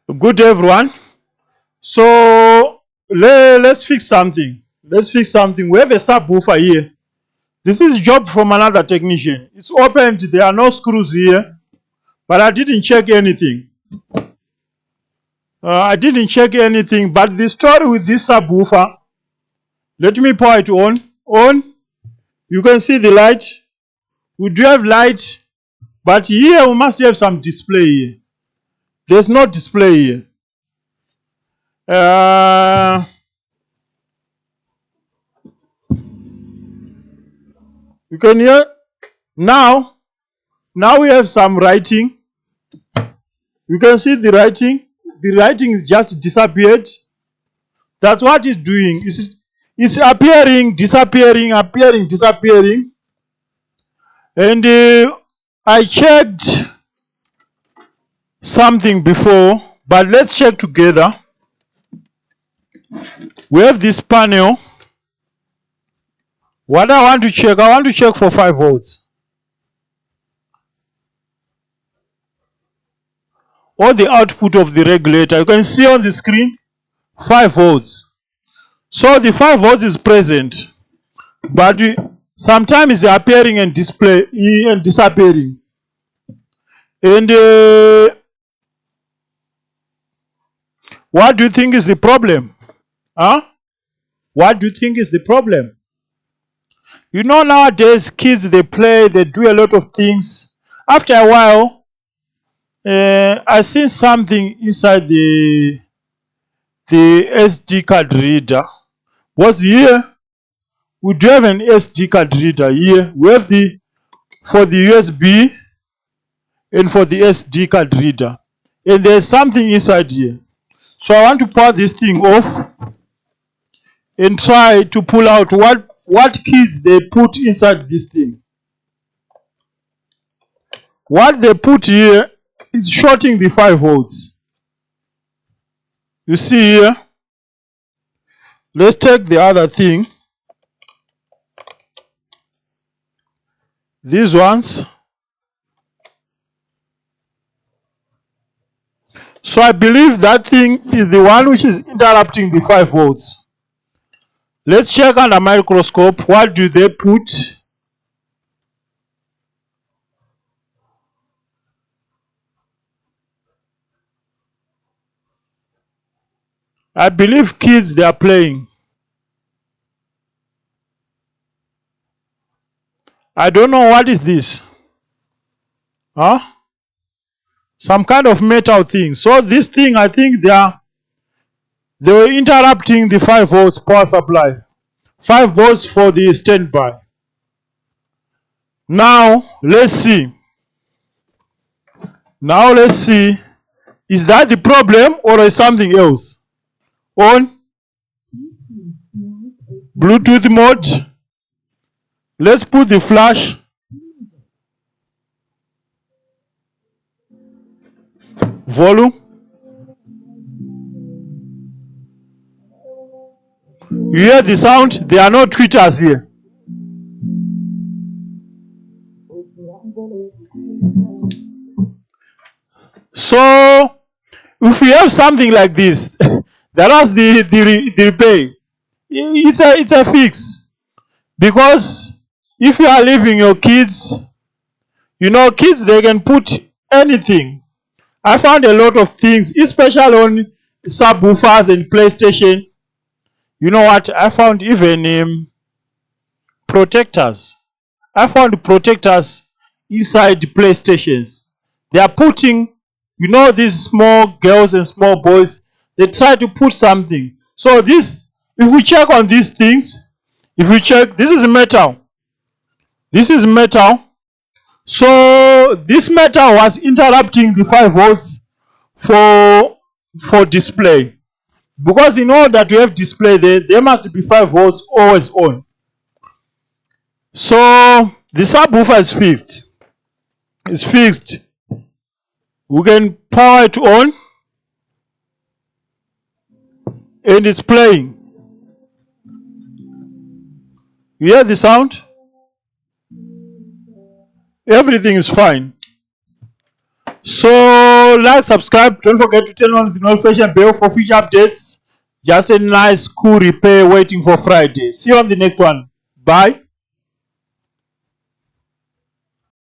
Good day, everyone. So let's fix something. Let's fix something. We have a subwoofer here. This is job from another technician. It's opened. There are no screws here, but I didn't check anything. But the story with this subwoofer, let me pour it on. You can see the light. We do have light, but here we must have some display here. There's no display here. You can hear now we have some writing. You can see the writing. The writing is just disappeared. That's what it's doing. It's appearing, disappearing, appearing, disappearing. And I checked something before, but let's check together. We have this panel. What I want to check for 5 volts. Or the output of the regulator. You can see on the screen 5 volts. So the 5 volts is present, but sometimes it's appearing and disappearing. And what do you think is the problem? What do you think is the problem? You know, nowadays kids, they play, they do a lot of things. After a while, I seen something inside the SD card reader. Was here? We do have an SD card reader here. We have for the USB and for the SD card reader. And there's something inside here. So I want to power this thing off and try to pull out what keys they put inside this thing. What they put here is shorting the 5 volts. You see here. Let's take the other thing. These ones. So I believe that thing is the one which is interrupting the 5 volts. Let's check under microscope. What do they put? I believe kids, they are playing. I don't know what is this. Some kind of metal thing. So this thing, I think they were interrupting the 5 volts power supply. 5 volts for the standby. Now let's see. Is that the problem or is something else? On Bluetooth mode. Let's put the flash. Volume. You hear the sound? There are no tweeters here. So if we have something like this, that was the repair. It's a fix. Because if you are leaving your kids, you know, kids, they can put anything. I found a lot of things, especially on subwoofers and PlayStation. You know what? I found even protectors. I found protectors inside PlayStations. They are putting, you know, these small girls and small boys, they try to put something. So this, if we check on these things, if we check, this is metal. This is metal. So this metal was interrupting the 5 volts for display. Because in order to have display, there must be 5 volts always on. So the subwoofer is fixed. It's fixed. We can power it on and it's playing. You hear the sound? Everything is fine. So like, subscribe, don't forget to turn on the notification bell for future updates. Just a nice cool repair waiting for Friday. See you on the next one. Bye.